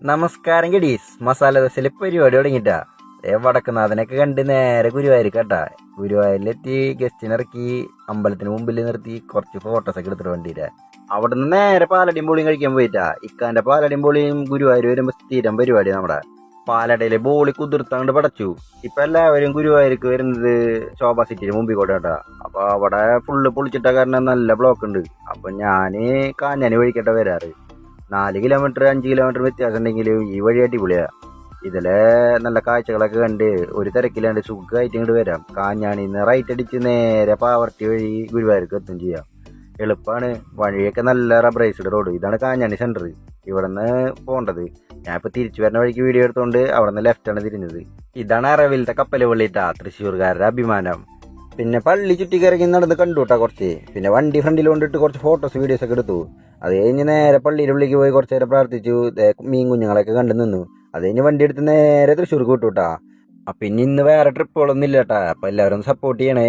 നമസ്കാരം ഗഡീസ്. മസാല ദോശയില് പരിപാടി തുടങ്ങിട്ടാ. വടക്കുന്നാഥനൊക്കെ കണ്ട് നേരെ ഗുരുവായൂർ കേട്ടാ. ഗുരുവായൂരിലെത്തി ഗസ്റ്റിനിറക്കി അമ്പലത്തിന് മുമ്പിൽ നിർത്തി കുറച്ച് ഫോട്ടോസ് ഒക്കെ എടുത്തിട്ട് വേണ്ടിട്ടാ. അവിടുന്ന് നേരെ പാലടിയും പൊളിയും കഴിക്കാൻ പോയിട്ടാ. ഇക്കാന്റെ പാലടിയും പൊളിയും ഗുരുവായൂർ വരുമ്പോ സ്ഥിരം പരിപാടി നമ്മുടെ പാലടയിലെ ബോളി കുതിർത്താണ്ട് പടച്ചു. ഇപ്പൊ എല്ലാവരും ഗുരുവായൂർക്ക് വരുന്നത് ശോഭ സിറ്റിന് മുമ്പിൽ കൂടെ കേട്ടാ. അപ്പൊ അവിടെ ഫുള്ള് പൊളിച്ചിട്ട കാരണം നല്ല ബ്ലോക്ക് ഉണ്ട്. അപ്പൊ ഞാന് കാഞ്ഞാനി വഴിക്കട്ടെ വരാറ്. 4 കിലോമീറ്റർ 5 കിലോമീറ്റർ വ്യത്യാസം ഉണ്ടെങ്കിലും ഈ വഴി അടിപൊളിയാ. ഇതിലെ നല്ല കാഴ്ചകളൊക്കെ കണ്ട് ഒരു തിരക്കില്ലാണ്ട് സുഖമായിട്ട് ഇങ്ങോട്ട് വരാം. കാഞ്ഞാണിന്ന് റൈറ്റ് അടിച്ച് നേരെ പാവർട്ടി വഴി ഗുരുവായൂർക്ക് എത്തും ചെയ്യാം. എളുപ്പമാണ്. വഴിയൊക്കെ നല്ല റബ്ബറൈസ്ഡ് റോഡ്. ഇതാണ് കാഞ്ഞാണി സെന്റർ. ഇവിടെ നിന്ന് പോകേണ്ടത്. ഞാൻ ഇപ്പൊ തിരിച്ചു വരുന്ന വഴിക്ക് വീഡിയോ എടുത്തോണ്ട് അവിടെ നിന്ന് ലെഫ്റ്റാണ് തിരിഞ്ഞത്. ഇതാണ് അറവിലത്തെ കപ്പല് പള്ളിട്ടാ, തൃശ്ശൂർക്കാരുടെ അഭിമാനം. പിന്നെ പള്ളി ചുറ്റിക്കിറങ്ങി നടന്ന് കണ്ടുട്ടാ കുറച്ച്. പിന്നെ വണ്ടി ഫ്രണ്ടിൽ കൊണ്ടിട്ട് കുറച്ച് ഫോട്ടോസ് വീഡിയോസ് ഒക്കെ എടുത്തു. അത് കഴിഞ്ഞ് നേരെ പള്ളിയുടെ ഉള്ളിലേക്ക് പോയി കുറച്ച് നേരം പ്രാർത്ഥിച്ചു. മീൻ കുഞ്ഞുങ്ങളൊക്കെ കണ്ടു നിന്നു. അത് കഴിഞ്ഞ് വണ്ടി എടുത്ത് നേരെ തൃശ്ശൂർക്ക് വിട്ടുട്ടാ. പിന്നെ ഇന്ന് വേറെ ട്രിപ്പുകളൊന്നും ഇല്ല കേട്ടാ. അപ്പൊ എല്ലാവരും സപ്പോർട്ട് ചെയ്യണേ.